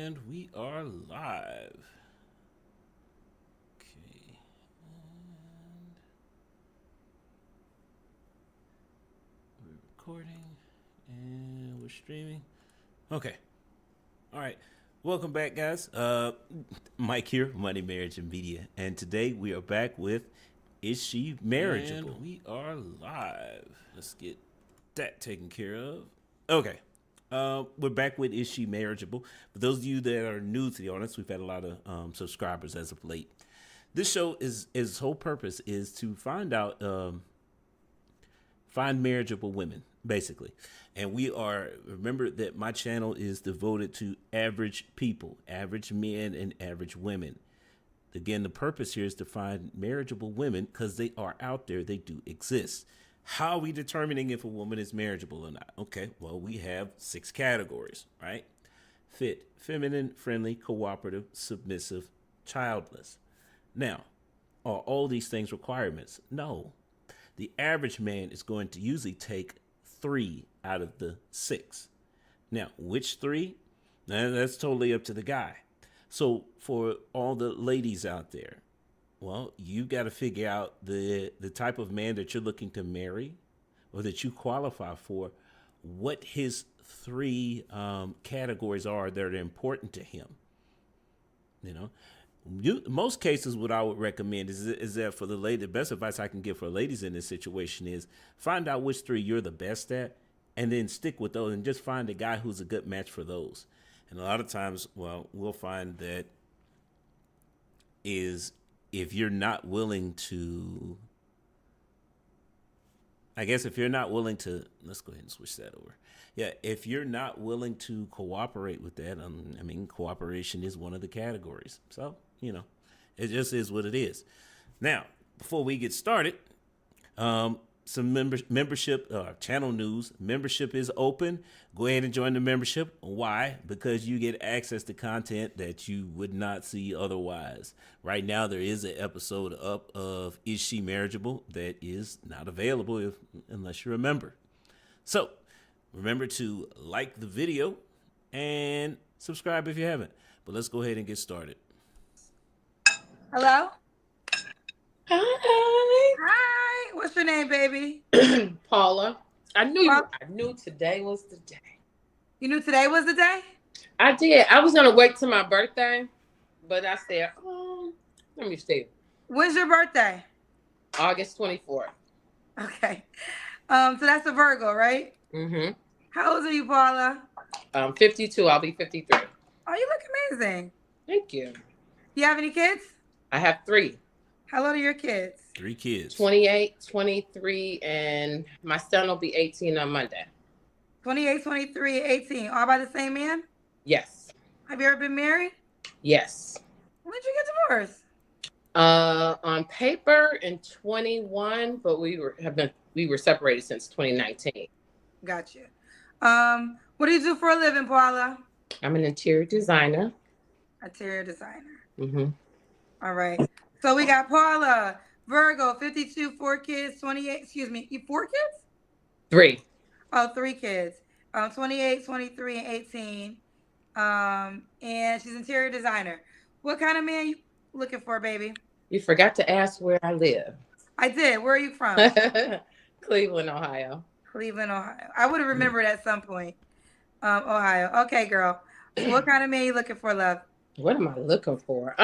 And we are live. Okay. And we're recording and we're streaming. Okay. All right. Welcome back, guys. Mike here, Money, Marriage, and Media. And today we are back with Is She Marriageable? And we are live. Let's get that taken care of. Okay. We're back with Is She Marriageable? For those of you that are new to the audience, we've had a lot of subscribers as of late. This show is its whole purpose is to find marriageable women, basically. And remember that my channel is devoted to average people, average men and average women. Again, the purpose here is to find marriageable women because they are out there. They do exist. How are we determining if a woman is marriageable or not? Okay, well, we have 6 categories, right? Fit, feminine, friendly, cooperative, submissive, childless. Now, are all these things requirements? No. The average man is going to usually take 3 out of the 6. Now, which 3? Now, that's totally up to the guy. So for all the ladies out there, well, you got to figure out the type of man that you're looking to marry or that you qualify for, what his 3 categories are that are important to him. You know, most cases, what I would recommend is that for the lady, the best advice I can give for ladies in this situation is find out which 3 you're the best at and then stick with those and just find a guy who's a good match for those. And a lot of times, well, we'll find that is if you're not willing to, let's go ahead and switch that over. Yeah, if you're not willing to cooperate with that, cooperation is one of the categories. So, it just is what it is. Now, before we get started, some membership, channel news. Membership is open. Go ahead and join the membership. Why? Because you get access to content that you would not see otherwise. Right now, there is an episode up of Is She Marriageable that is not available unless you're a member. So remember to like the video and subscribe if you haven't. But let's go ahead and get started. Hello? Hi. Hi. What's your name, baby? Paula. I knew today was the day. You knew today was the day? I did. I was going to wait till my birthday, but I said, let me see. When's your birthday? August 24th. Okay. So that's a Virgo, right? Mm-hmm. How old are you, Paula? 52. I'll be 53. Oh, you look amazing. Thank you. You have any kids? I have 3. How old are your kids? 3 kids. 28, 23, and my son will be 18 on Monday. 28, 23, 18. All by the same man? Yes. Have you ever been married? Yes. When did you get divorced? On paper in 21, but we were separated since 2019. Got you. What do you do for a living, Paula? I'm an interior designer. Interior designer. Mm-hmm. All right. So we got Paula, Virgo, 52, 4 kids, 28, excuse me, 4 kids? 3. Oh, 3 kids. 28, 23, and 18. And she's interior designer. What kind of man you looking for, baby? You forgot to ask where I live. I did. Where are you from? Cleveland, Ohio. Cleveland, Ohio. I would have remembered at some point. Ohio. Okay, girl. What kind of man you looking for, love? What am I looking for?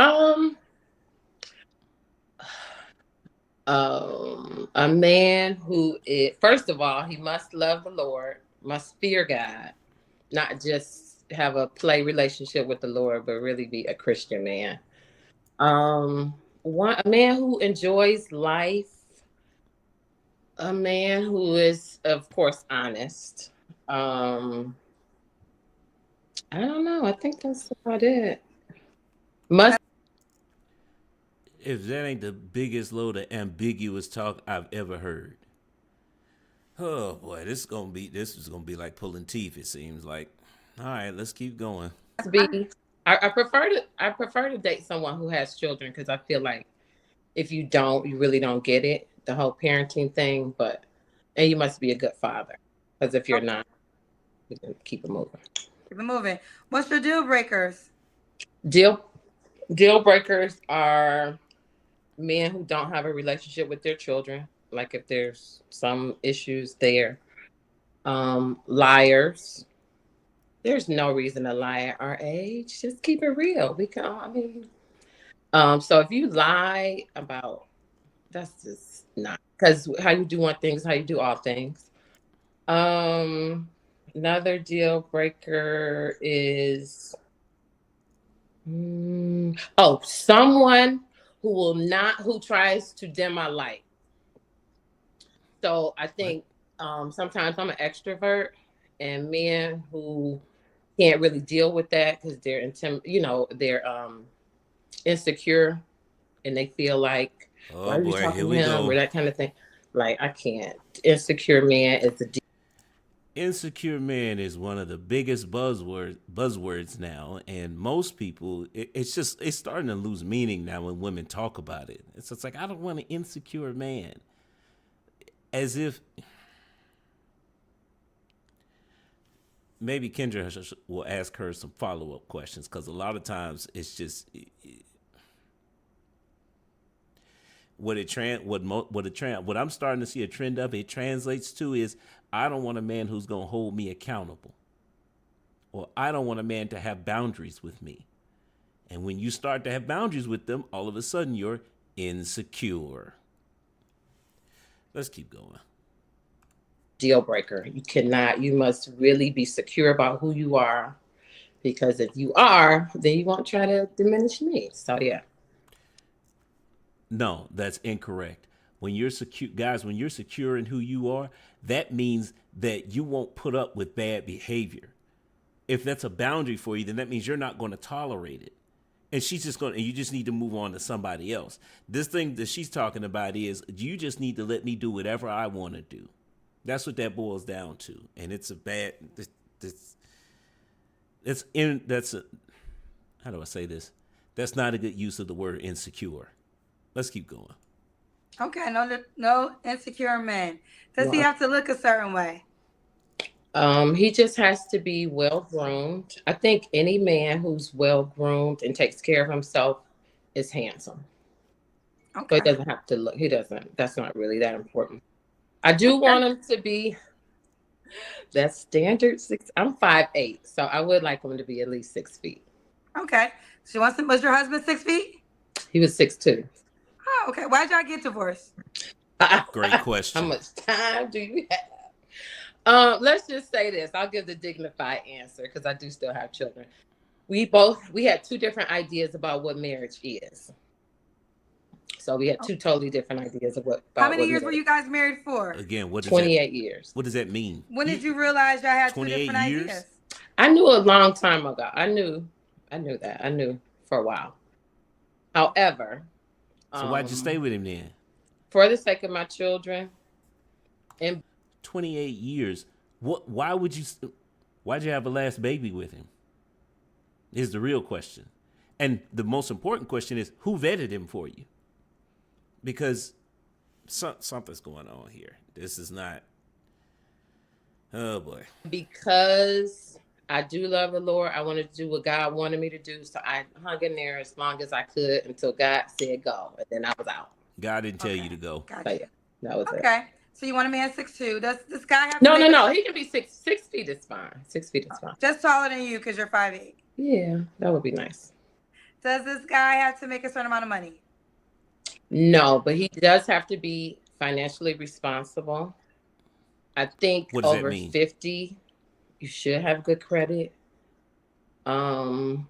A man who is, first of all, he must love the Lord, must fear God, not just have a play relationship with the Lord, but really be a Christian man. A man who enjoys life, a man who is, of course, honest. I don't know. I think that's about it. If that ain't the biggest load of ambiguous talk I've ever heard. Oh boy, this is gonna be like pulling teeth, it seems like. All right, let's keep going. I prefer to date someone who has children, because I feel like if you don't, you really don't get it, the whole parenting thing. And you must be a good father, because if you're not, we're gonna keep it moving. Keep it moving. What's your deal breakers? Deal deal breakers are men who don't have a relationship with their children, like if there's some issues there. Liars. There's no reason to lie at our age. Just keep it real. We can, I mean, so if you lie about, that's just not, because how you do one thing is how you do all things. Um, Another deal breaker is, someone who tries to dim my light. So I What? think sometimes I'm an extrovert, and men who can't really deal with that because they're insecure, and they feel like, why Oh are you boy, here talking to we him, or go. that kind of thing. Like, I can't. Insecure man is the Insecure man is one of the biggest buzzwords now, and most people, it's starting to lose meaning now when women talk about it. It's just like, I don't want an insecure man, as if maybe Kendra will ask her some follow-up questions, because a lot of times it's just what I'm starting to see a trend of. It translates to is, I don't want a man who's going to hold me accountable, or I don't want a man to have boundaries with me. And when you start to have boundaries with them, all of a sudden you're insecure. Let's keep going. deal breaker. You must really be secure about who you are, because if you are, then you won't try to diminish me. So yeah. No, that's incorrect. When you're secure, guys, when you're secure in who you are, that means that you won't put up with bad behavior. If that's a boundary for you, then that means you're not going to tolerate it. And she's just going to, and you just need to move on to somebody else. This thing that she's talking about is, you just need to let me do whatever I want to do. That's what that boils down to. And it's a bad, how do I say this? That's not a good use of the word insecure. Let's keep going. Okay, no insecure man. Does he Well, have to look a certain way? he just has to be well groomed. I think any man who's well groomed and takes care of himself is handsome. So he Okay. doesn't have to look. He doesn't. That's not really that important. I do Okay. want him to be that standard six. I'm 5'8", so I would like him to be at least 6 feet. Okay. She wants to, was your husband 6 feet? He was 6'2". Oh, okay. Why'd y'all get divorced? Great How question. much time do you have? Let's just say this. I'll give the dignified answer because I do still have children. We had two different ideas about what marriage is. So we had two totally different ideas How about many what years were marriage. you guys married for? Again, 28 years. what does that mean? When did you realize y'all had two 28 different years? ideas? I knew a long time ago. I knew that. I knew for a while. However, So why'd you stay um, with him then? for the sake of my children, and 28 years. Why'd you have a last baby with him? Is the real question. And the most important question is, who vetted him for you? Because something's going on here. This is not, oh boy. because I do love the Lord, I wanted to do what God wanted me to do. So I hung in there as long as I could until God said go, and then I was out. God didn't tell Okay. you to go. So Gotcha. yeah, that was it. Okay. So you want a man 6'2"? Does this guy have to No, make no, a no. He can be 6 feet is fine. 6 feet is fine. just taller than you because you're 5'8"? Yeah, that would be nice. Does this guy have to make a certain amount of money? No, but he does have to be financially responsible. I think What does that over mean? 50, you should have good credit. Um,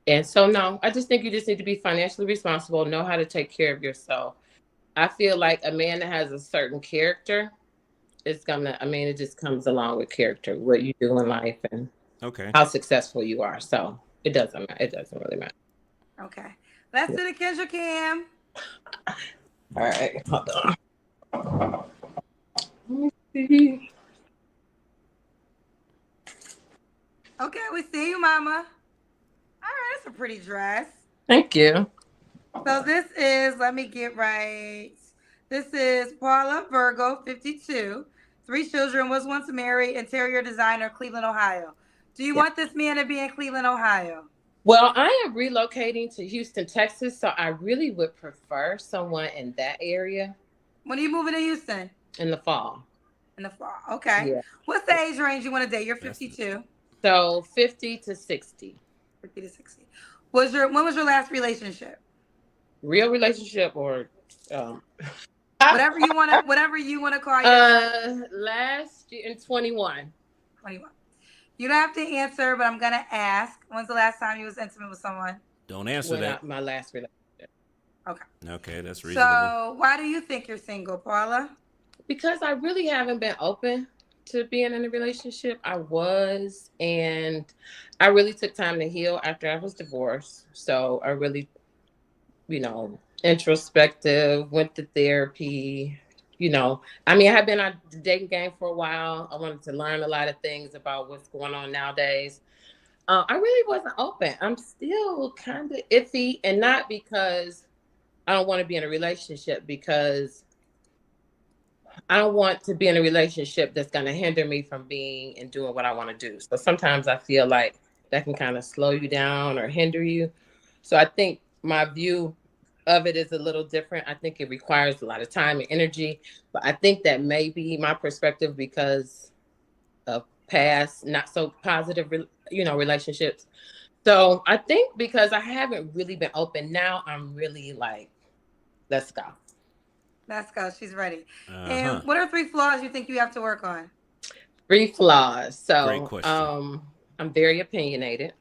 and so no, I just think you just need to be financially responsible, know how to take care of yourself. I feel like a man that has a certain character, it just comes along with character, what you do in life and Okay. how successful you are. So it doesn't matter. It doesn't really matter. Okay. Let's do the Kendra Cam. All right, hold on. Let me see. Okay, we see you, Mama. All right, that's a pretty dress. Thank you. So this is, let me get right. This is Paula Virgo, 52. 3 children, was once married, interior designer, Cleveland, Ohio. Do you Yeah. want this man to be in Cleveland, Ohio? Well, I am relocating to Houston, Texas, so I really would prefer someone in that area When are you moving to Houston? in the fall. In the fall. Okay. Yeah. What's the age range you want to date? You're That's 52, So 50 to 60. 50 to 60. When was your last relationship? Real relationship or um Whatever you want to call your last year in 21. 21. You don't have to answer, but I'm gonna ask. When's the last time you was intimate with someone? don't answer When that. my last relationship. Okay. Okay, that's reasonable. So why do you think you're single, Paula? Because I really haven't been open to being in a relationship. I was, and I really took time to heal after I was divorced. So I really, introspective, went to therapy. I mean, I had been on the dating game for a while. I wanted to learn a lot of things about what's going on nowadays. I really wasn't open. I'm still kind of iffy, and not because I don't want to be in a relationship, because I don't want to be in a relationship that's going to hinder me from being and doing what I want to do. So sometimes I feel like that can kind of slow you down or hinder you. So I think my view of it is a little different. I think it requires a lot of time and energy, but I think that may be my perspective because of past not so positive, relationships. So I think because I haven't really been open, now I'm really like, let's go. Let's go. She's ready. Uh-huh. And what are 3 flaws you think you have to work on? 3 flaws. Great So question. I'm very opinionated.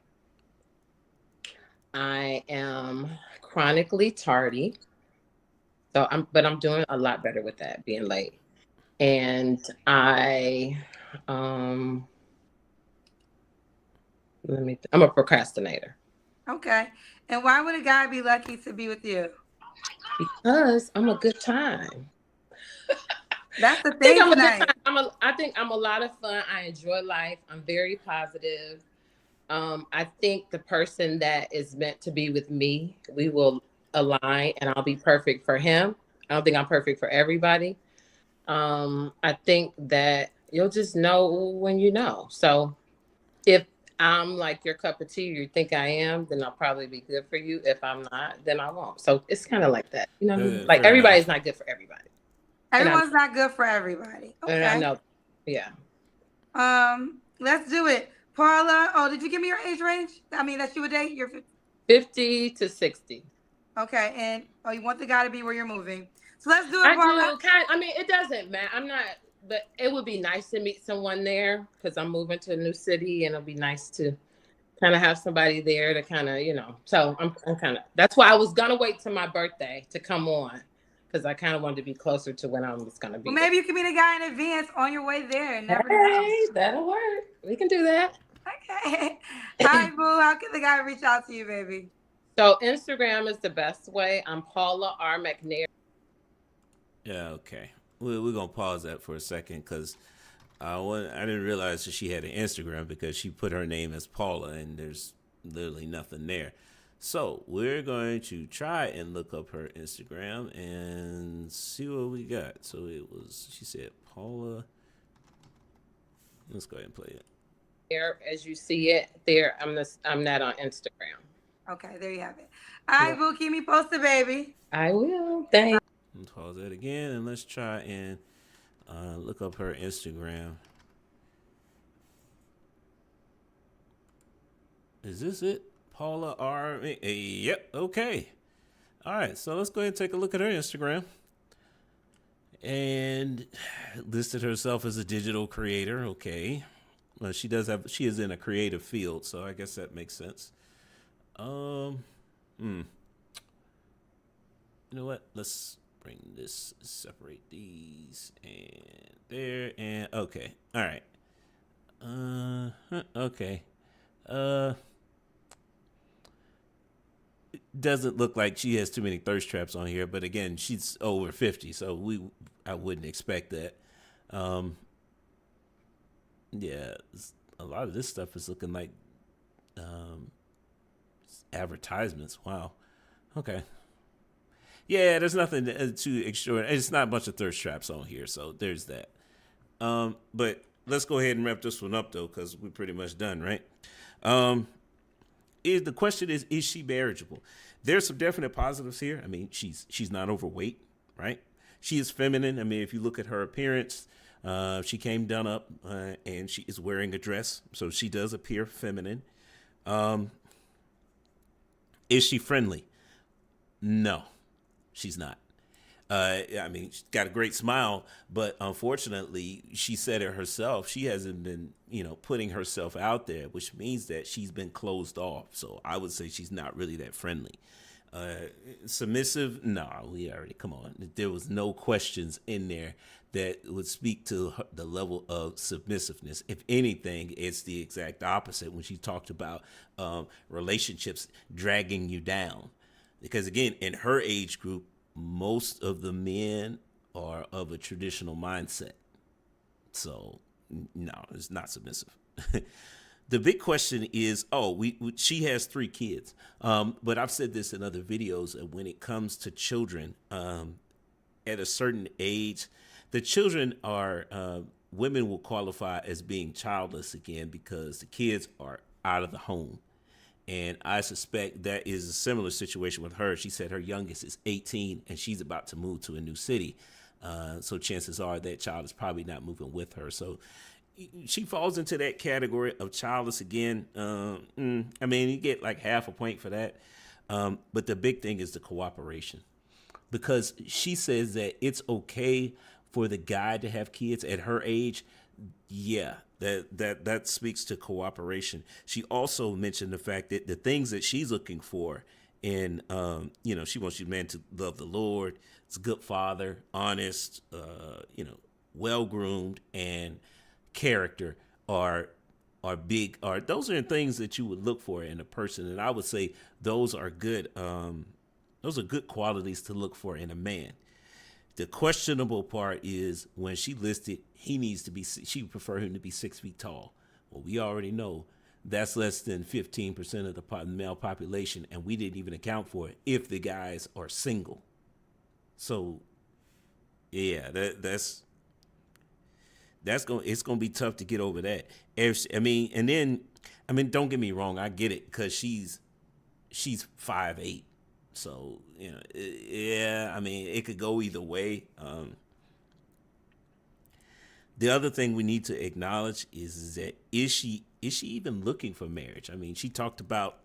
I am chronically tardy. But I'm doing a lot better with that, being late. And um, I'm a procrastinator Okay. And why would a guy be lucky to be with you? because I'm a good time. That's the I think thing I'm a good tonight. time. I think I'm a lot of fun. I enjoy life. I'm very positive. I think the person that is meant to be with me, we will align, and I'll be perfect for him. I don't think I'm perfect for everybody. I think that you'll just know when you know. So if I'm like your cup of tea, you think I am, then I'll probably be good for you. If I'm not, then I won't. So it's kind of like that. You know what I mean? Like Fair everybody's enough. not good for everybody. And I Everyone's not good for everybody. and I Okay. know. Yeah. Let's do it. Paula, oh, did you give me your age range? I mean, that you would date? 50 to 60. Okay. And oh, you want the guy to be where you're moving. So let's do it, I Paula. do I mean, it doesn't matter. I'm not, but it would be nice to meet someone there because I'm moving to a new city, and it'll be nice to kind of have somebody there to kind of, So I'm kind of, that's why I was gonna wait till my birthday to come on, because I kind of wanted to be closer to when I was gonna Well, be there. maybe you can meet a guy in advance on your way there and never know. Hey, that'll work. We can do that. Okay. All right, boo. How can the guy reach out to you, baby? So Instagram is the best way. I'm Paula R. McNair. Yeah, okay. We're gonna pause that for a second because I didn't realize that she had an Instagram because she put her name as Paula and there's literally nothing there. So we're going to try and look up her Instagram and see what we got. So she said Paula. Let's go ahead and play it. There, as you see it there, I'm not on Instagram. Okay, there you have it. All right, boo. Keep me posted, baby. I will. Thanks. Let's pause that again and let's try and look up her Instagram. Is this it? Paula R. Yep. Okay. All right. So let's go ahead and take a look at her Instagram. And listed herself as a digital creator. Okay. Well, she is in a creative field, so I guess that makes sense. You know what? Let's separate these and there and okay. All right. Okay. It doesn't look like she has too many thirst traps on here, but again, she's over 50, so I wouldn't expect that. Yeah, a lot of this stuff is looking like advertisements. Wow. Okay. Yeah, there's nothing too extraordinary. It's not a bunch of thirst traps on here, so there's that. But let's go ahead and wrap this one up though, because we're pretty much done, right? the question is she marriageable? There's some definite positives here. I mean, she's not overweight, right? She is feminine. I mean, if you look at her appearance, she came done up and she is wearing a dress, so she does appear feminine. Is she friendly? No, she's not. I mean, she's got a great smile, but unfortunately, she said it herself. She hasn't been, putting herself out there, which means that she's been closed off. So I would say she's not really that friendly. Submissive? No, we already, come on. There was no questions in there that would speak to the level of submissiveness. If anything, it's the exact opposite when she talked about relationships dragging you down. Because again, in her age group, most of the men are of a traditional mindset. So, no, it's not submissive. The big question is, she has 3 kids. But I've said this in other videos. When it comes to children, at a certain age, the children are, women will qualify as being childless again because the kids are out of the home. And I suspect that is a similar situation with her. She said her youngest is 18 and she's about to move to a new city. So chances are that child is probably not moving with her. So she falls into that category of childless again. I mean, you get like half a point for that. But the big thing is the cooperation, because she says that it's okay for the guy to have kids at her age. Yeah, that speaks to cooperation. She also mentioned the fact that the things that she's looking for in, she wants your man to love the Lord. It's a good father, honest, well-groomed, and character are those are things that you would look for in a person. And I would say those are good qualities to look for in a man. The questionable part is when she listed she would prefer him to be 6 feet tall. Well, we already know that's less than 15% of the male population, and we didn't even account for it if the guys are single. So, yeah, it's gonna be tough to get over that. Don't get me wrong, I get it because she's 5'8". So, it could go either way. The other thing we need to acknowledge is that is she even looking for marriage? I mean, she talked about,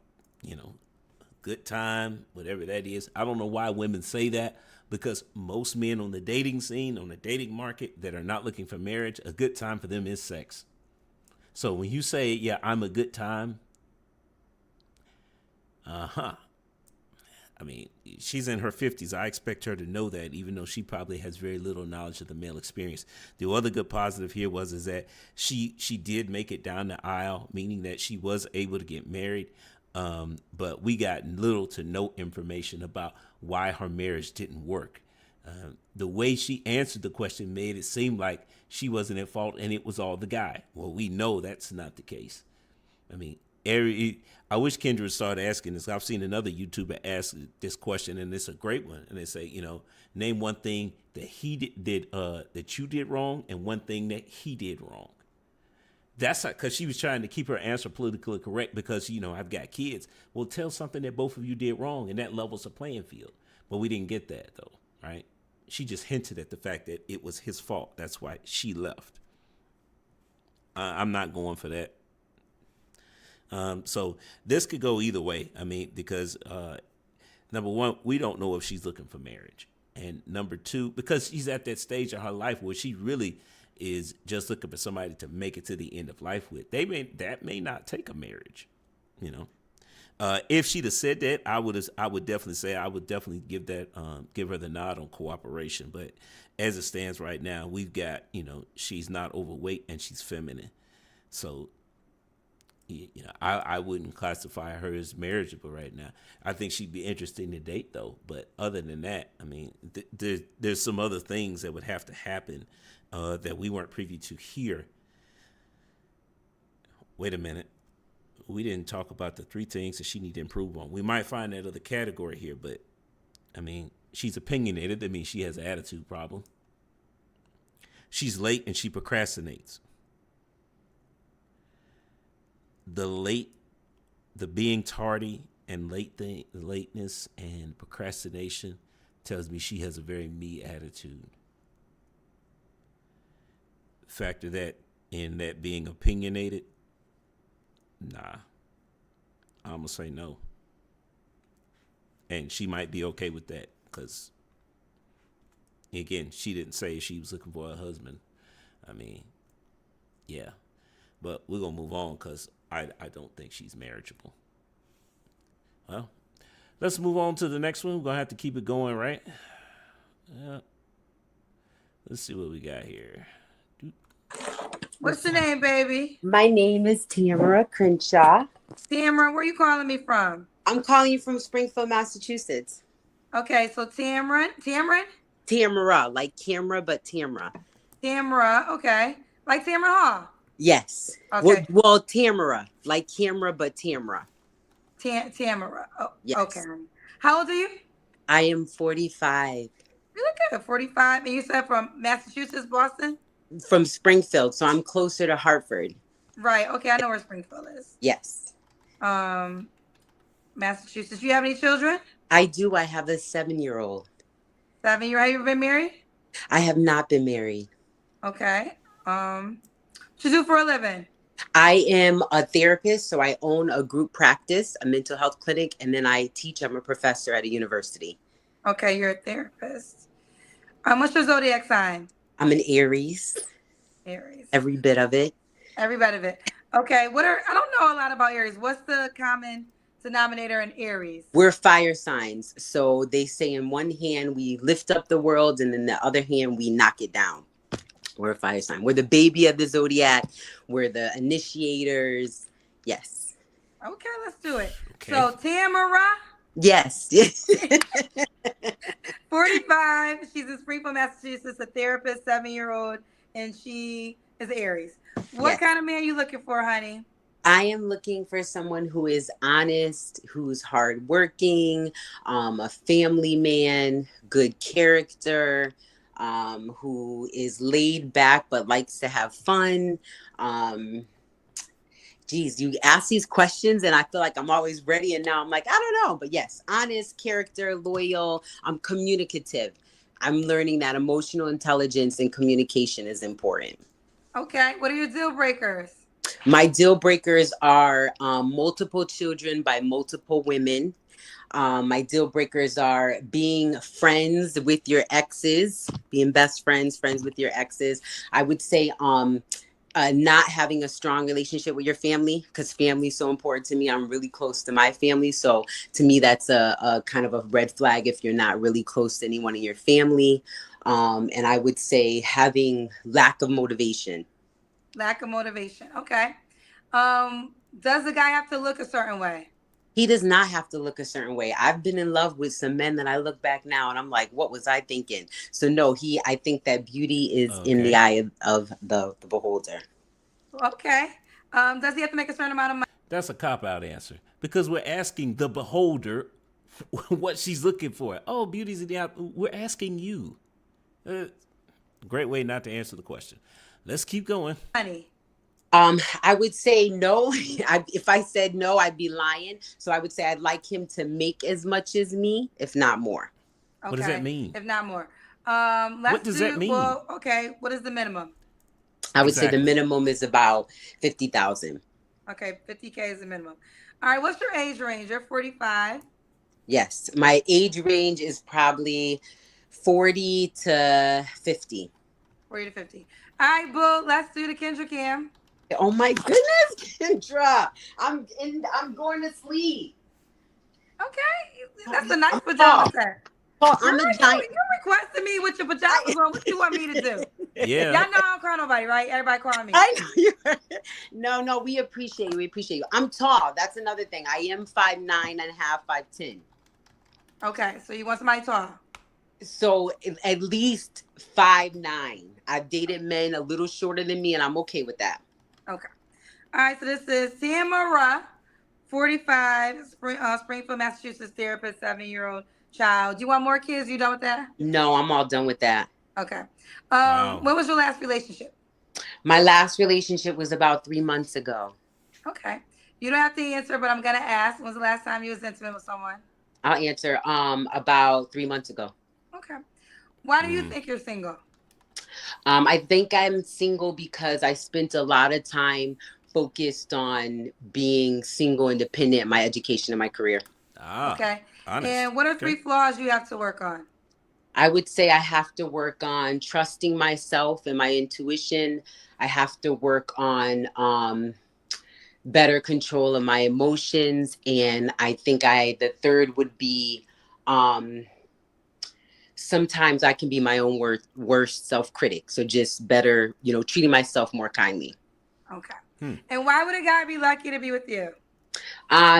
good time, whatever that is. I don't know why women say that, because most men on the dating scene, on the dating market that are not looking for marriage, a good time for them is sex. So when you say, yeah, I'm a good time, I mean, she's in her 50s. I expect her to know that, even though she probably has very little knowledge of the male experience. The other good positive here is that she did make it down the aisle, meaning that she was able to get married. But we got little to no information about why her marriage didn't work. The way she answered the question made it seem like she wasn't at fault and it was all the guy. Well, we know that's not the case. I mean, I wish Kendra started asking this. I've seen another YouTuber ask this question, and it's a great one. And they say, name one thing that he did that you did wrong, and one thing that he did wrong. That's because she was trying to keep her answer politically correct because, I've got kids. Well, tell something that both of you did wrong, and that levels the playing field. But we didn't get that, though, right? She just hinted at the fact that it was his fault. That's why she left. I'm not going for that. So this could go either way. I mean, because number one, we don't know if she's looking for marriage. And number two, because she's at that stage of her life where she really is just looking for somebody to make it to the end of life with. That may not take a marriage, If she'd have said that, I would definitely give her the nod on cooperation. But as it stands right now, we've got, she's not overweight and she's feminine. So, I wouldn't classify her as marriageable right now. I think she'd be interesting to date, though. But other than that, I mean, there's some other things that would have to happen that we weren't privy to here. Wait a minute. We didn't talk about the 3 things that she need to improve on. We might find that other category here, but, I mean, she's opinionated. That means she has an attitude problem. She's late and she procrastinates. The late The being tardy and lateness and procrastination tells me she has a very me attitude. Factor that in that being opinionated. Nah, I'm gonna say no. And she might be okay with that because, again, she didn't say she was looking for a husband. I mean, yeah. But we're going to move on because I don't think she's marriageable. Well, let's move on to the next one. We're going to have to keep it going, right? Yeah. Let's see what we got here. What's your name, baby? My name is Tamara Crenshaw. Tamara, where you calling me from? I'm calling you from Springfield, Massachusetts. Okay, so Tamara, Tamara, like camera, but Tamara. Tamara, okay. Like Tamara Hall. Yes. Okay. Well, Tamara, like camera, but Tamara. Tamara. Oh, yes. Okay. How old are you? I am 45. You look good. 45. And you said from Massachusetts, Boston? From Springfield, so I'm closer to Hartford. Right. Okay, I know where Springfield is. Yes. Massachusetts. Do you have any children? I do. I have a 7-year-old. 7-year. Have you ever been married? I have not been married. Okay. What you do for a living? I am a therapist, so I own a group practice, a mental health clinic, and then I teach. I'm a professor at a university. Okay, you're a therapist. What's your zodiac sign? I'm an Aries. Aries. Every bit of it. Every bit of it. Okay. I don't know a lot about Aries. What's the common denominator in Aries? We're fire signs. So they say in one hand, we lift up the world, and in the other hand, we knock it down. We're a fire sign. We're the baby of the zodiac. We're the initiators. Yes. Okay, let's do it. Okay. So Tamara, Yes. 45. She's in Springfield, Massachusetts, a therapist, 7-year-old, and she is Aries. What Yes. kind of man you looking for, honey? I am looking for someone who is honest, who's hardworking, a family man, good character, who is laid back but likes to have fun. Geez, you ask these questions and I feel like I'm always ready, and now I'm like, I don't know. But yes, honest, character, loyal, I'm communicative. I'm learning that emotional intelligence and communication is important. Okay, what are your deal breakers? My deal breakers are multiple children by multiple women. My deal breakers are being friends with your exes, being best friends with your exes. I would say not having a strong relationship with your family, because family is so important to me. I'm really close to my family. So to me, that's a kind of a red flag if you're not really close to anyone in your family. And I would say having lack of motivation. Lack of motivation. Okay. Does the guy have to look a certain way? He does not have to look a certain way. I've been in love with some men that I look back now and I'm like, what was I thinking? So no, I think that beauty is in the eye of the beholder. Okay. Does he have to make a certain amount of money? That's a cop-out answer because we're asking the beholder what she's looking for. Oh, beauty's in the eye. We're asking you. Great way not to answer the question. Let's keep going. Money. I would say no. If I said no, I'd be lying. So I would say I'd like him to make as much as me, if not more. Okay. What does that mean? If not more. What does that mean? Well, okay. What is the minimum? I would say the minimum is about 50,000. Okay, 50K is the minimum. All right, what's your age range? You're 45. Yes, my age range is probably 40 to 50. 40 to 50. All right, boo. Let's do the Kendra Cam. Oh my goodness, Kendra! I'm going to sleep. Okay, that's a nice pajama set. Oh, I'm a giant. You requested me with your pajamas on. What you want me to do? Yeah. Y'all know I don't call nobody, right? Everybody call me. I know you. No, we appreciate you. We appreciate you. I'm tall. That's another thing. I am 5'9" and a half, 5'10". Okay, so you want somebody tall? So at least 5'9". I've dated men a little shorter than me, and I'm okay with that. Okay. All right, so this is Tamara, 45, Springfield, Massachusetts, therapist, 7-year-old child. Do you want more kids? You done with that? No, I'm all done with that. Okay. Wow. When was your last relationship? My last relationship was about 3 months ago. Okay. You don't have to answer, but I'm gonna ask. When's the last time you was intimate with someone? I'll answer. About 3 months ago. Okay. Why do you think you're single? I think I'm single because I spent a lot of time focused on being single, independent, my education and my career. Ah, Okay. honest. And what are Okay. 3 flaws you have to work on? I would say I have to work on trusting myself and my intuition. I have to work on better control of my emotions. And I think the third would be um, sometimes I can be my own worst self-critic. So just better, treating myself more kindly. Okay. Hmm. And why would a guy be lucky to be with you?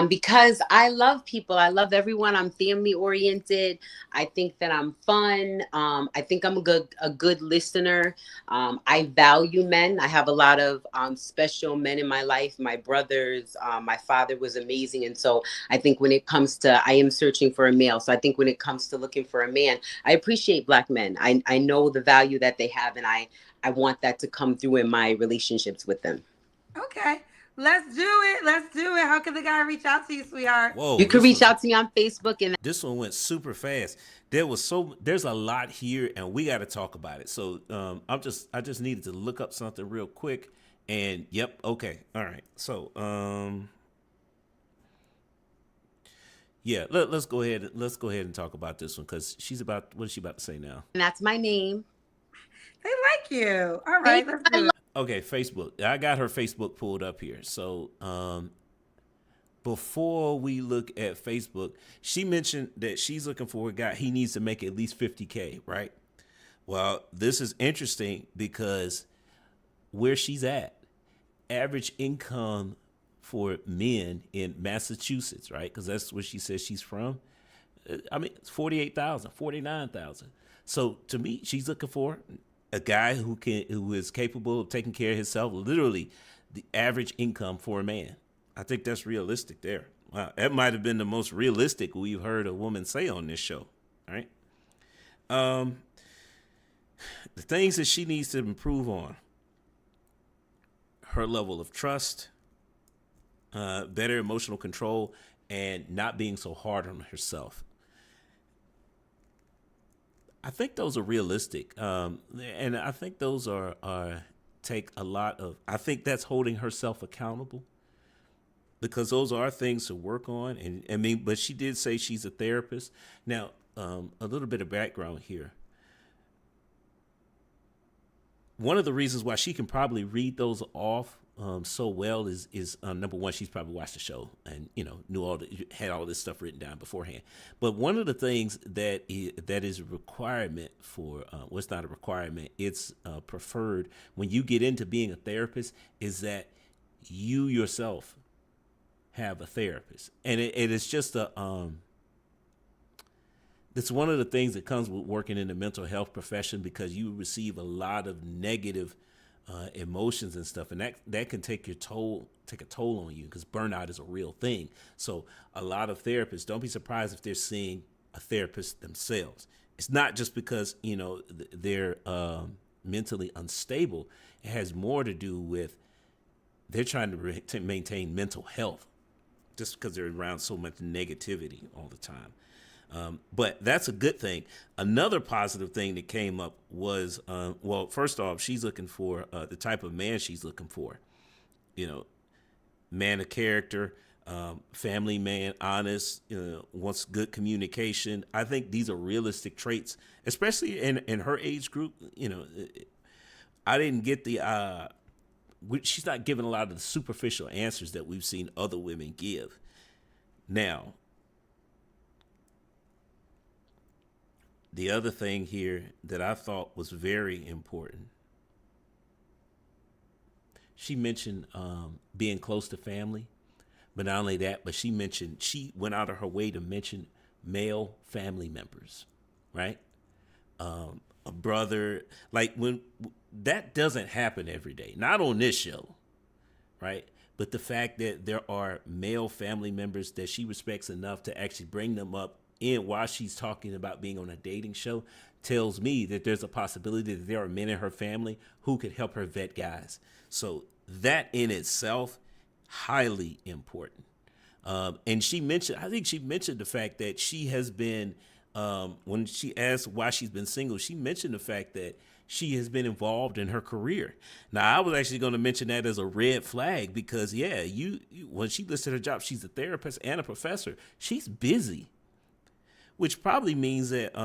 Because I love people. I love everyone. I'm family oriented. I think that I'm fun. I think I'm a good listener. I value men. I have a lot of special men in my life. My brothers, my father was amazing. And so I think when it comes to, I am searching for a male. So I think when it comes to looking for a man, I appreciate Black men. I know the value that they have, and I want that to come through in my relationships with them. Okay. Let's do it. Let's do it. How can the guy reach out to you, sweetheart? Whoa, You can reach out to me on Facebook, and this one went super fast. There's a lot here, and we got to talk about it. So I just needed to look up something real quick, and yep, okay, all right. So yeah, let's go ahead and talk about this one because what is she about to say now? that's my name. They like you. All right, let's do it. Okay, Facebook. I got her Facebook pulled up here. So before we look at Facebook, she mentioned that she's looking for a guy. He needs to make at least 50K, right? Well, this is interesting because where she's at, average income for men in Massachusetts, right? Because that's where she says she's from. I mean, it's 48,000, 49,000. So to me, she's looking for a guy who is capable of taking care of himself. Literally, the average income for a man. I think that's realistic there. Wow, that might have been the most realistic we've heard a woman say on this show. All right. The things that she needs to improve on: her level of trust, better emotional control, and not being so hard on herself. I think those are realistic, and I think those are take a lot of. I think that's holding herself accountable, because those are things to work on. And I mean, but she did say she's a therapist. Now, a little bit of background here. One of the reasons why she can probably read those off so well is number one, she's probably watched the show and had all this stuff written down beforehand. But one of the things that is a requirement for well, it's not a requirement, it's preferred when you get into being a therapist, is that you yourself have a therapist, and it is just it's one of the things that comes with working in the mental health profession, because you receive a lot of negative emotions and stuff, and that can take a toll on you, because burnout is a real thing. So a lot of therapists, don't be surprised if they're seeing a therapist themselves. It's not just because they're mentally unstable. It has more to do with they're trying to maintain mental health, just because they're around so much negativity all the time. But that's a good thing. Another positive thing that came up was, well, first off, she's looking for the type of man she's looking for. Man of character, family man, honest, wants good communication. I think these are realistic traits, especially in her age group. I didn't get she's not giving a lot of the superficial answers that we've seen other women give. Now, the other thing here that I thought was very important, she mentioned being close to family, but not only that, but she went out of her way to mention male family members, right? A brother, like when that doesn't happen every day, not on this show, right? But the fact that there are male family members that she respects enough to actually bring them up in while she's talking about being on a dating show tells me that there's a possibility that there are men in her family who could help her vet guys. So that in itself highly important. And she mentioned, I think she mentioned the fact that she has been, when she asked why she's been single, she mentioned the fact that she has been involved in her career. Now, I was actually going to mention that as a red flag because, yeah, you when she listed her job, she's a therapist and a professor. She's busy, which probably means that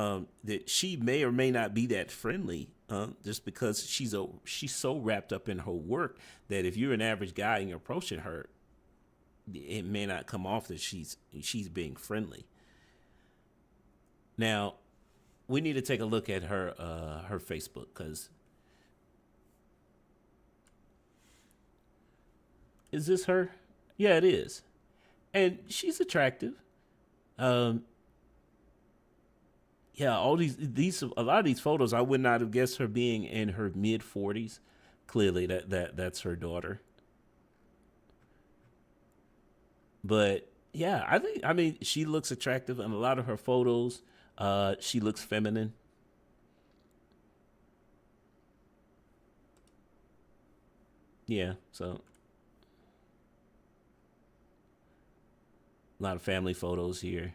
that she may or may not be that friendly, just because she's so wrapped up in her work that if you're an average guy and you're approaching her, it may not come off that she's being friendly. Now, we need to take a look at her Facebook because is this her? Yeah, it is, and she's attractive. Um, yeah, all these a lot of these photos, I would not have guessed her being in her mid-40s. Clearly, that's her daughter. But yeah, I mean she looks attractive in a lot of her photos. She looks feminine. Yeah, so a lot of family photos here.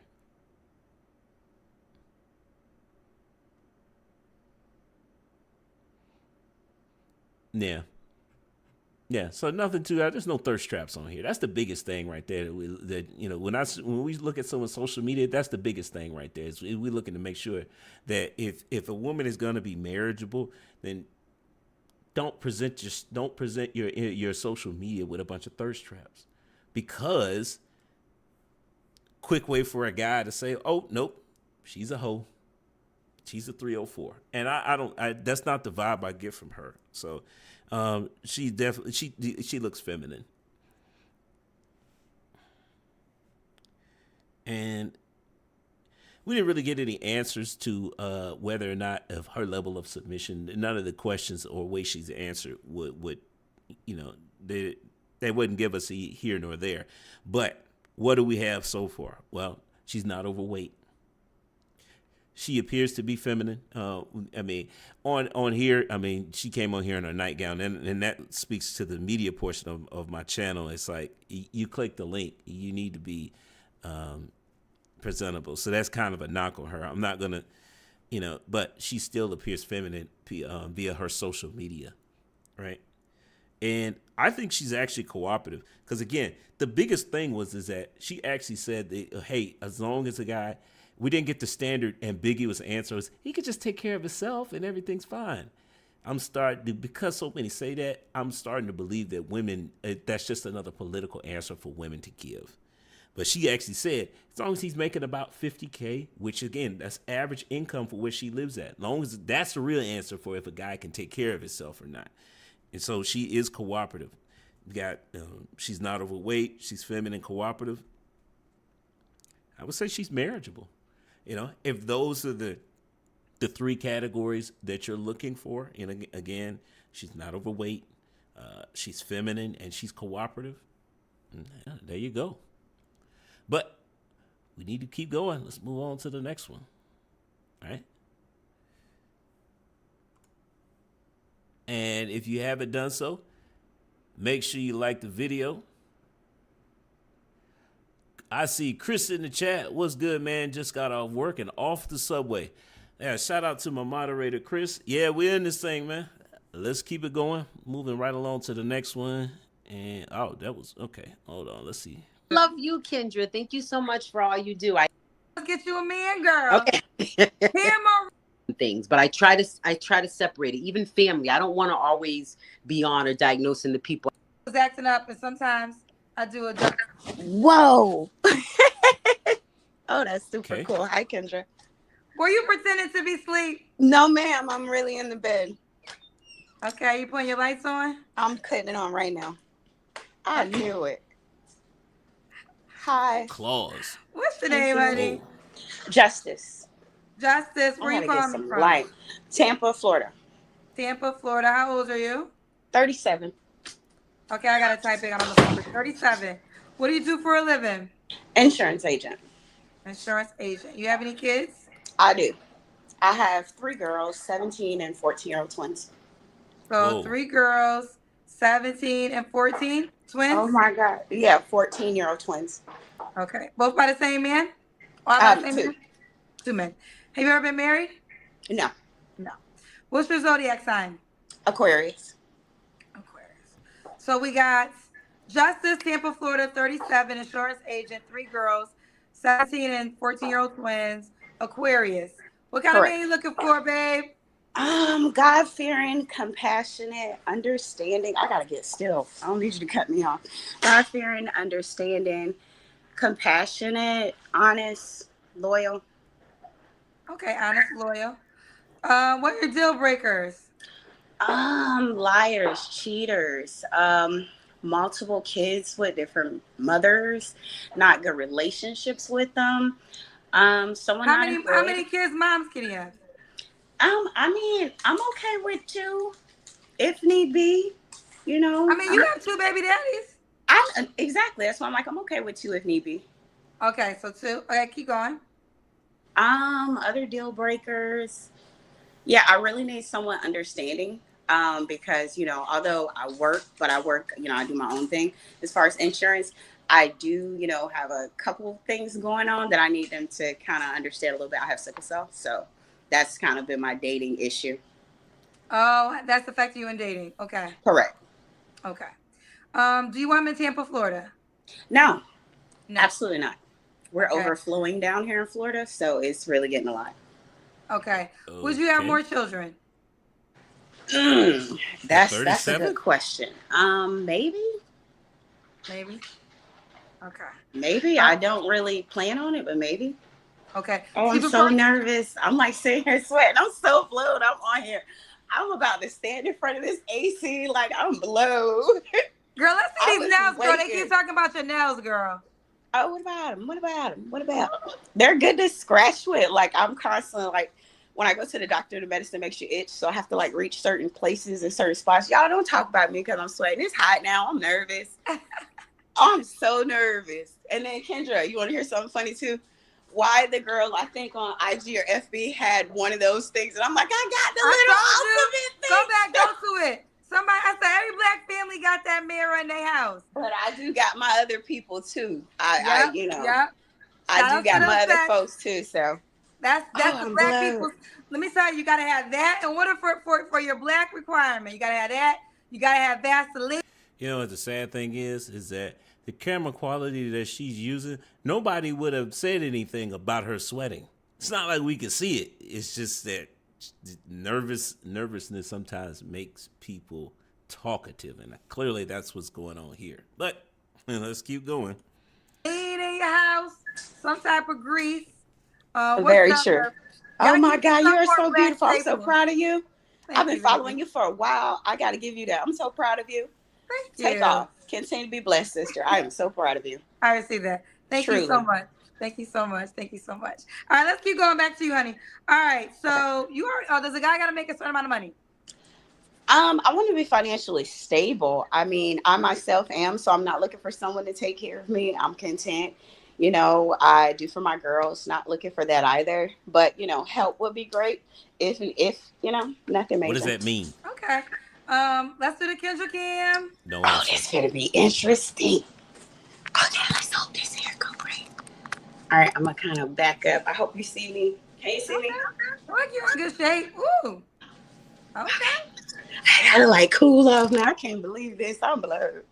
Yeah. Yeah, so nothing too. There's no thirst traps on here. That's the biggest thing right there. When we look at someone's social media, that's the biggest thing right there. Is we looking to make sure that if a woman is going to be marriageable, then don't present your social media with a bunch of thirst traps, because quick way for a guy to say, oh nope, she's a hoe, she's a 304, and I don't. That's not the vibe I get from her. So. She definitely she looks feminine, and we didn't really get any answers to whether or not of her level of submission. None of the questions or way she's answered would they wouldn't give us a here nor there. But what do we have so far? Well, she's not overweight. She appears to be feminine. I mean, on here, I mean, she came on here in her nightgown, and that speaks to the media portion of my channel. It's like you click the link, you need to be presentable. So that's kind of a knock on her. I'm not gonna, but she still appears feminine via her social media, right? And I think she's actually cooperative because, again, the biggest thing is that she actually said that, hey, as long as a guy. We didn't get the standard ambiguous answers. He could just take care of himself and everything's fine. Because so many say that, I'm starting to believe that women, that's just another political answer for women to give. But she actually said, as long as he's making about $50K, which again, that's average income for where she lives at. As long as that's the real answer for if a guy can take care of himself or not. And so she is cooperative. She's not overweight. She's feminine, cooperative. I would say she's marriageable. If those are the three categories that you're looking for, and again, she's not overweight, she's feminine, and she's cooperative, there you go. But we need to keep going. Let's move on to the next one. All right? And if you haven't done so, make sure you like the video. I see Chris in the chat. What's good, man? Just got off work and off the subway. Yeah, shout out to my moderator, Chris. Yeah, we're in this thing, man. Let's keep it going. Moving right along to the next one. And, that was, okay. Hold on. Let's see. Love you, Kendra. Thank you so much for all you do. Let's get you a man, girl. Okay. Him or things, but I try to separate it. Even family. I don't want to always be on or diagnosing the people. I was acting up, and sometimes I do a job. Whoa. Oh, that's super Okay. cool. Hi, Kendra. Were you pretending to be asleep? No, ma'am. I'm really in the bed. Okay, you putting your lights on? I'm cutting it on right now. I knew it. Hi. Claws. What's your name, honey? Justice. Justice, where I you gotta get calling me some from? light. Tampa, Florida. Tampa, Florida. How old are you? 37. Okay, I gotta type it on the phone. 37. What do you do for a living? Insurance agent. Insurance agent. You have any kids? I do. I have 3 girls, 17 and 14-year-old twins. So Whoa. 3 girls, 17 and 14. Twins? Oh my God. Yeah, 14-year-old twins. Okay. Both by the same man? All by the same Two. man? Two men. Have you ever been married? No. No. What's your zodiac sign? Aquarius. Aquarius. So we got Justice, Tampa, Florida, 37, insurance agent, three girls, 17 and 14-year-old twins, Aquarius. What kind of Correct. man you looking for, babe? God-fearing, compassionate, understanding. I gotta get still. I don't need you to cut me off. God-fearing, understanding, compassionate, honest, loyal. Okay, honest, loyal. What are your deal breakers? Liars, cheaters, multiple kids with different mothers, not good relationships with them. Someone How not many employed. kids moms can you have? I mean, I'm okay with two, if need be. You know, I mean, you have two baby daddies. I'm exactly. That's why I'm like, I'm okay with two if need be. Okay, so two. Okay, keep going. Other deal breakers. Yeah, I really need someone understanding. Because although I work, I do my own thing. As far as insurance, I do, have a couple things going on that I need them to kind of understand a little bit. I have sickle cell, so that's kind of been my dating issue. Oh, that's affecting you in dating. Okay. Correct. Okay. Do you want him in Tampa, Florida? No, No. absolutely not. We're Okay. overflowing down here in Florida, so it's really getting a lot. Okay. Would you have more children? That's a 37? good question. Maybe. Maybe. Okay. Maybe. I don't really plan on it, but maybe. Okay. Oh, I'm so nervous. I'm like sitting here sweating. I'm so blowed. I'm on here. I'm about to stand in front of this AC like I'm blowed. Girl, let's see these nails, girl. They keep talking about your nails, girl. Oh, what about them? What about them? What about them? They're good to scratch with. Like, I'm constantly, like, when I go to the doctor, the medicine makes you itch. So I have to, like, reach certain places and certain spots. Y'all don't talk about me because I'm sweating. It's hot now. I'm nervous. I'm so nervous. And then, Kendra, you want to hear something funny, too? Why the girl, I think, on IG or FB had one of those things. And I'm like, I got the little ultimate thing. Go back, go to it. Somebody, I said, every black family got that mirror in their house. But I do got my other people, too. I do Shout got my other facts. folks, too, so. That's the black people. Let me tell you, you got to have that. In order for your black requirement, you got to have that. You got to have Vaseline. You know what the sad thing is that the camera quality that she's using, nobody would have said anything about her sweating. It's not like we can see it. It's just that nervousness sometimes makes people talkative, and clearly that's what's going on here. But let's keep going. In your house, some type of grease. Very true. Oh my God, you are so beautiful. I'm so proud of you. I've been following you for a while. I got to give you that. I'm so proud of you. Take off. Continue to be blessed, sister. I am so proud of you. I receive that. Thank you so much. Thank you so much. Thank you so much. All right, let's keep going back to you, honey. All right, so you are. Does a guy got to make a certain amount of money? I want to be financially stable. I mean, I myself am, so I'm not looking for someone to take care of me. I'm content. I do for my girls, not looking for that either. But, help would be great if nothing major. What does that mean? Okay. Let's do the Kendra Cam. No answer. It's going to be interesting. Okay, let's hope this hair go great. All right, I'm going to kind of back up. I hope you see me. Can you see me? Look, you're in good shape. Ooh. Okay. I gotta like cool off now. I can't believe this. I'm blurred.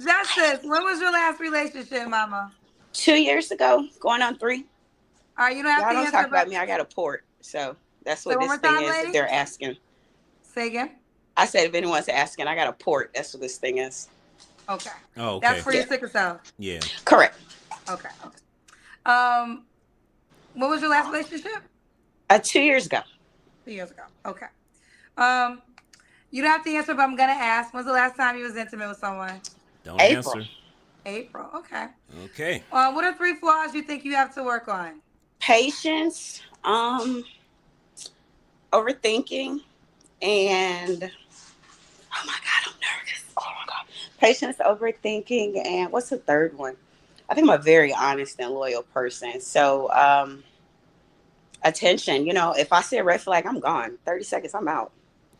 Justice, when was your last relationship, Mama? 2 years ago, going on 3. All right, you don't have Y'all to don't answer talk about me. I got a port, so that's what this thing is. That they're asking. Say again. I said if anyone's asking, I got a port. That's what this thing is. Okay. Oh, okay. That's for your sickle cell. Yeah. Correct. Okay. When was your last relationship? 2 years ago. 2 years ago. Okay. You don't have to answer, but I'm gonna ask. When's the last time you was intimate with someone? Don't April. answer. April. Okay. Okay. What are 3 flaws you think you have to work on? Patience, overthinking, and oh my God, I'm nervous. Oh my God. Patience, overthinking, and what's the third one? I think I'm a very honest and loyal person. So, attention, if I see a red flag, I'm gone. 30 seconds, I'm out.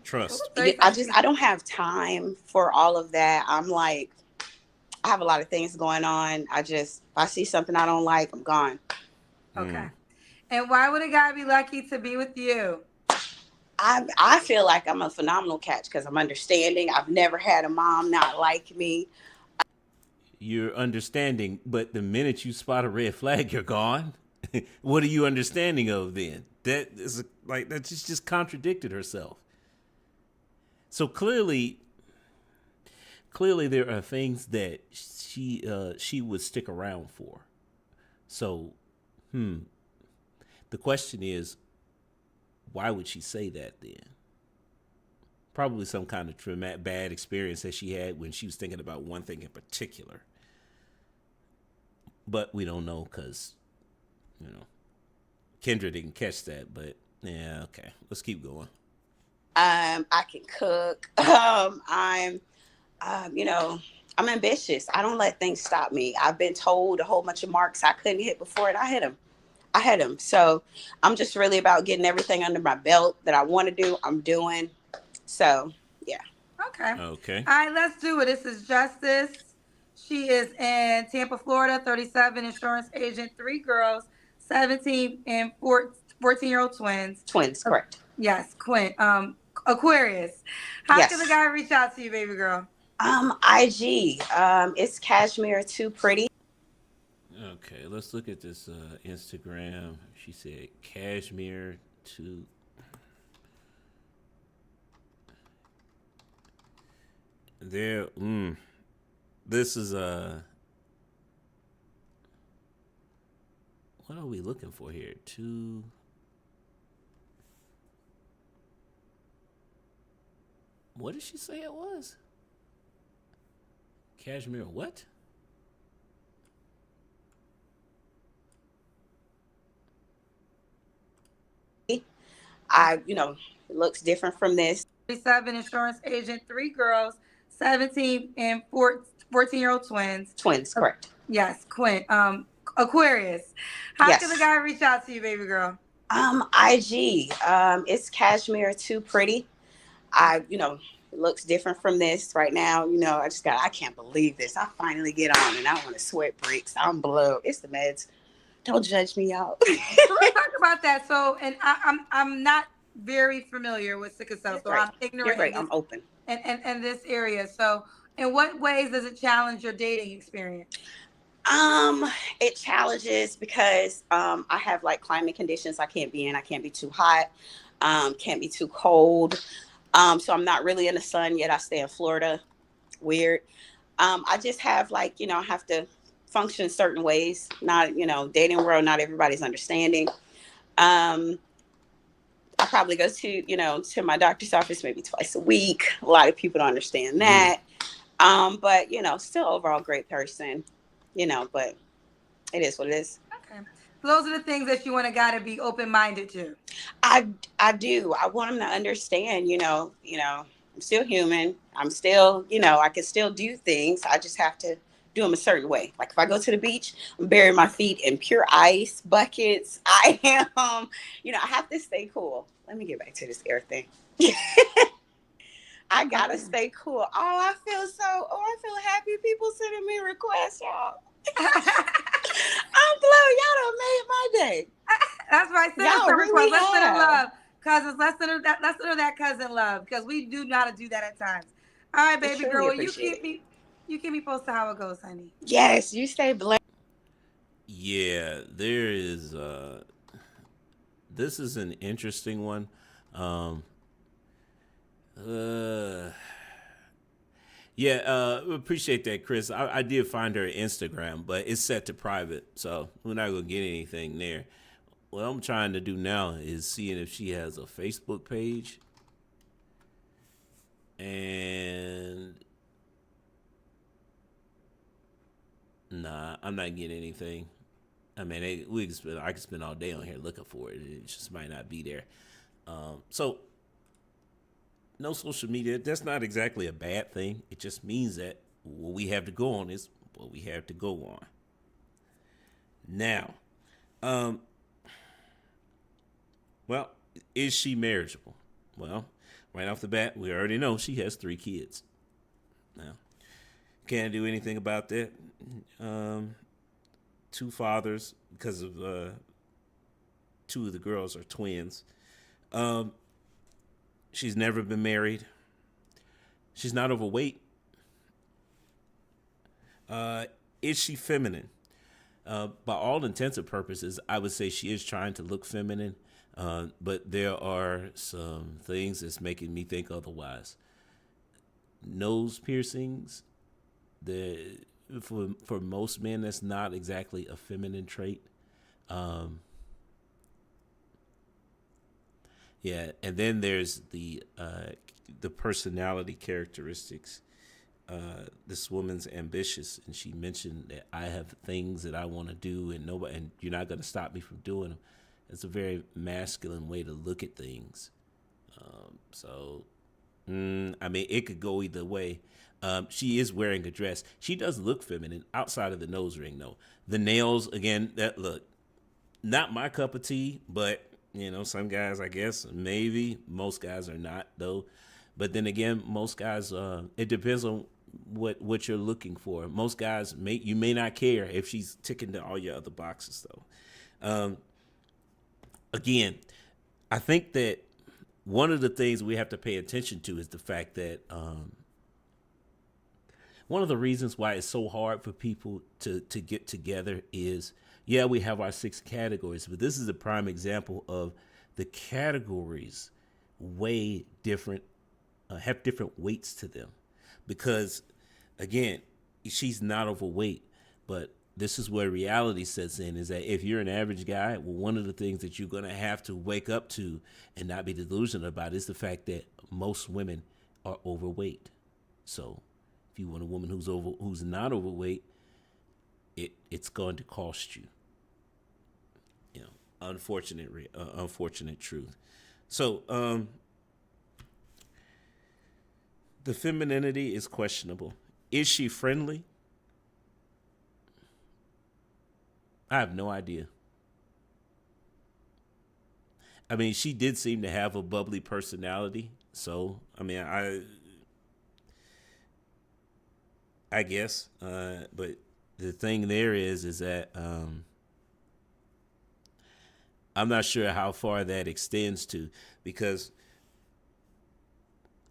Trust. I don't have time for all of that. I'm like, I have a lot of things going on. If I see something I don't like, I'm gone. Okay. And why would a guy be lucky to be with you? I feel like I'm a phenomenal catch because I'm understanding. I've never had a mom not like me. You're understanding, but the minute you spot a red flag, you're gone. What are you understanding of then? That is like that just contradicted herself. So clearly there are things that she would stick around for. So, the question is, why would she say that then? Probably some kind of traumatic, bad experience that she had when she was thinking about one thing in particular. But we don't know because, Kendra didn't catch that. But yeah, okay, let's keep going. I can cook. I'm ambitious. I don't let things stop me. I've been told a whole bunch of marks I couldn't hit before, and I hit them. So I'm just really about getting everything under my belt that I want to do. I'm doing. So yeah. Okay. Okay. All right, let's do it. This is Justice. She is in Tampa, Florida, 37, insurance agent, 3 girls, 17 and 14-year-old twins. Twins, correct. Yes, Aquarius. How Yes. can the guy reach out to you, baby girl? IG. It's Cashmere Too Pretty. Okay, let's look at this Instagram. She said cashmere to. There, this is what are we looking for here? What did she say it was? Cashmere what? It looks different from this. 37, insurance agent, 3 girls, 17 and 14-year-old twins. Twins, correct. Yes, Aquarius. How Yes. can the guy reach out to you, baby girl? IG. It's Cashmere Too Pretty. It looks different from this right now. I can't believe this. I finally get on and I want to sweat bricks. I'm blue. It's the meds. Don't judge me, y'all. So let's talk about that. So, and I'm not very familiar with sickle cell, so I'm ignorant. You're right. I'm open. And this area. So, in what ways does it challenge your dating experience? It challenges because I have like climate conditions I can't be in. I can't be too hot, can't be too cold. So I'm not really in the sun yet. I stay in Florida. Weird. I just have I have to function certain ways. Not, dating world, not everybody's understanding. I probably go to my doctor's office maybe twice a week. A lot of people don't understand that. But still overall great person. But it is what it is. Okay. So those are the things that you want a guy to be open-minded to. I do. I want him to understand, I'm still human. I'm still, I can still do things. I just have to do them a certain way. Like if I go to the beach, I'm burying my feet in pure ice buckets. I am, I have to stay cool. Let me get back to this air thing. I gotta stay cool. I feel happy. People sending me requests, y'all. I'm blue. Y'all done made my day. That's right. Send us a request. Let's send her love. Cousins, let's send her that cousin love, because we do not do that at times. All right, baby girl, you keep me posted how it goes, honey. Yes, you stay blessed. Yeah, there is this is an interesting one. Appreciate that, Chris. I did find her Instagram, but it's set to private, so we're not gonna get anything there. What I'm trying to do now is seeing if she has a Facebook page, and nah, I'm not getting anything. I mean, I can spend all day on here looking for it. It just might not be there. So no social media. That's not exactly a bad thing. It just means that what we have to go on is what we have to go on. Now, well, is she marriageable? Well, Right off the bat, we already know she has 3 kids. Now, can't do anything about that. 2 fathers, because of 2 of the girls are twins. She's never been married. She's not overweight. Is she feminine? By all intents and purposes, I would say she is trying to look feminine, but there are some things that's making me think otherwise. Nose piercings, for most men, that's not exactly a feminine trait. Yeah, and then there's the personality characteristics. This woman's ambitious, and she mentioned that I have things that I want to do, and you're not going to stop me from doing them. It's a very masculine way to look at things. I mean, it could go either way. She is wearing a dress. She does look feminine outside of the nose ring, though. The nails, again, that look, not my cup of tea, but some guys, I guess, maybe. Most guys are not, though. But then again, most guys, it depends on what you're looking for. Most guys you may not care if she's ticking all your other boxes, though. Again, I think that one of the things we have to pay attention to is the fact that one of the reasons why it's so hard for people to get together is, yeah, we have our 6 categories, but this is a prime example of the categories way different, have different weights to them. Because, again, she's not overweight, but this is where reality sets in, is that if you're an average guy, well, one of the things that you're going to have to wake up to and not be delusional about is the fact that most women are overweight. So if you want a woman who's not overweight, it's going to cost you. Unfortunate truth. So the femininity is questionable. Is she friendly? I have no idea. I mean, she did seem to have a bubbly personality. So, I mean, I guess. But the thing there is that I'm not sure how far that extends to, because,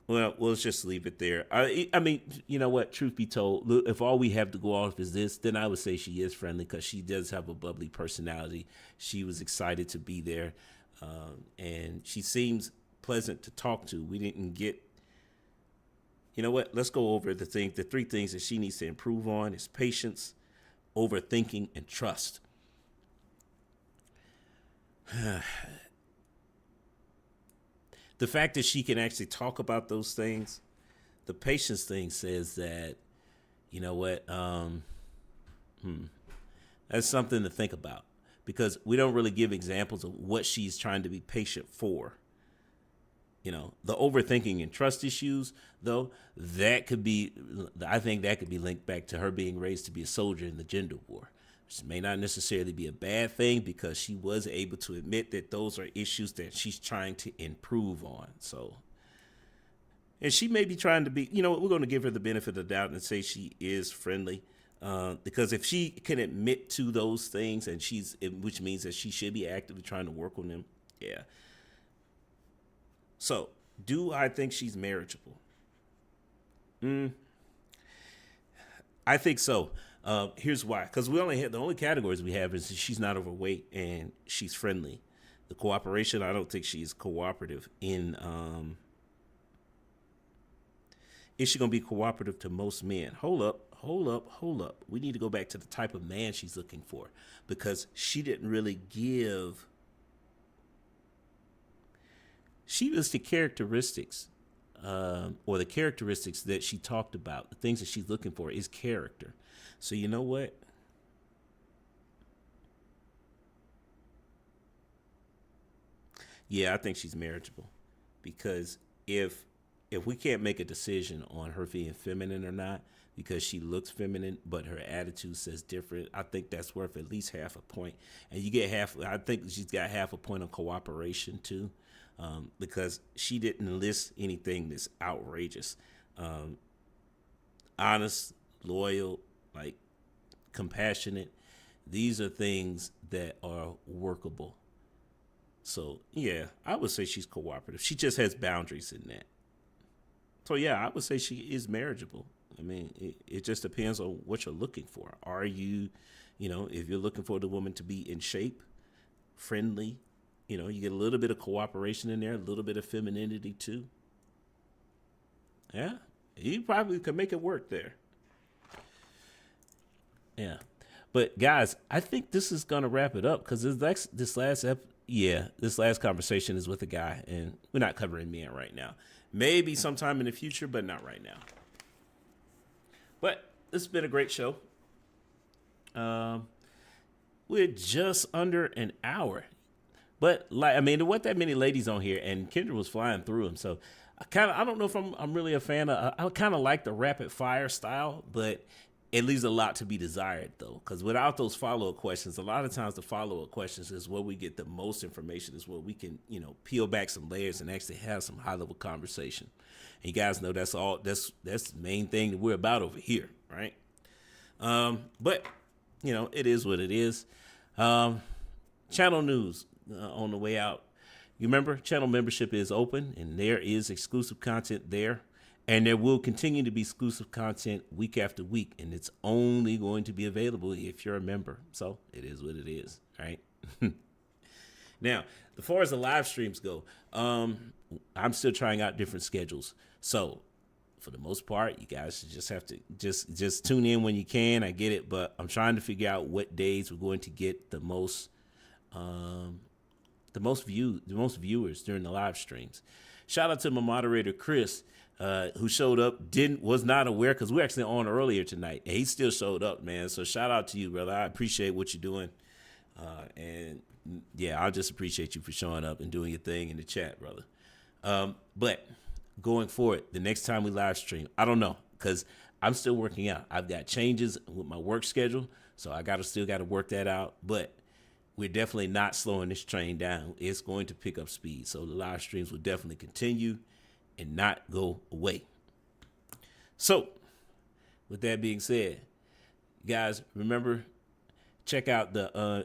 well, let's just leave it there. I mean, you know what? Truth be told, look, if all we have to go off is this, then I would say she is friendly, because she does have a bubbly personality. She was excited to be there, and she seems pleasant to talk to. We didn't get. You know what? Let's go over the 3 things that she needs to improve on is patience, overthinking, and trust. The fact that she can actually talk about those things, the patience thing says that, you know what, that's something to think about, because we don't really give examples of what she's trying to be patient for. The overthinking and trust issues, though, I think that could be linked back to her being raised to be a soldier in the gender war. Which may not necessarily be a bad thing, because she was able to admit that those are issues that she's trying to improve on. So, and she may be trying to be, we're going to give her the benefit of the doubt and say she is friendly. Because if she can admit to those things, which means that she should be actively trying to work on them. Yeah. So, do I think she's marriageable? I think so. Here's why. Because the only categories we have is she's not overweight and she's friendly. The cooperation, I don't think she's cooperative in. Is she going to be cooperative to most men? Hold up. We need to go back to the type of man she's looking for, because she didn't really give. She was the characteristics, or the characteristics that she talked about. The things that she's looking for is character. So you know what? Yeah, I think she's marriageable, because if we can't make a decision on her being feminine or not, because she looks feminine but her attitude says different, I think that's worth at least half a point. And you get I think she's got half a point on cooperation too. because she didn't list anything that's outrageous. Honest, loyal, like compassionate. These are things that are workable. So yeah, I would say she's cooperative. She just has boundaries in that. So yeah, I would say she is marriageable. I mean, it just depends on what you're looking for. Are you, if you're looking for the woman to be in shape, friendly, you get a little bit of cooperation in there, a little bit of femininity too. Yeah, you probably could make it work there. Yeah. But guys, I think this is gonna wrap it up because this last conversation is with a guy, and we're not covering men right now. Maybe sometime in the future, but not right now. But this has been a great show. We're just under an hour, but there weren't that many ladies on here, and Kendra was flying through them. So I don't know if I'm really a fan of. I kind of like the rapid fire style, but it leaves a lot to be desired, though, because without those follow-up questions, a lot of times the follow-up questions is where we get the most information, is where we can, peel back some layers and actually have some high-level conversation. And you guys know that's the main thing that we're about over here, right? But, it is what it is. Channel news on the way out. You remember, channel membership is open, and there is exclusive content there. And there will continue to be exclusive content week after week, and it's only going to be available if you're a member. So it is what it is, right? Now, as far as the live streams go, I'm still trying out different schedules. So for the most part, you guys just have to just tune in when you can. I get it, but I'm trying to figure out what days we're going to get the most viewers during the live streams. Shout out to my moderator, Chris. Who showed up, was not aware, because we're actually on earlier tonight, and he still showed up, man. So shout out to you, brother. I appreciate what you're doing. And yeah, I just appreciate you for showing up and doing your thing in the chat, brother. But going forward, the next time we live stream, I don't know, because I'm still working out. I've got changes with my work schedule, so I still got to work that out. But we're definitely not slowing this train down. It's going to pick up speed. So the live streams will definitely continue and not go away. So, with that being said, guys, remember, check out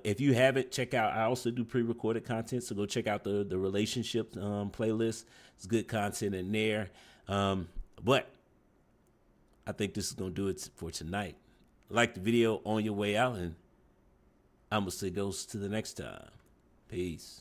if you haven't, check out, I also do pre-recorded content, so go check out the relationship playlist. It's good content in there. But I think this is going to do it for tonight. Like the video on your way out, and I'm going to say goes to the next time. Peace.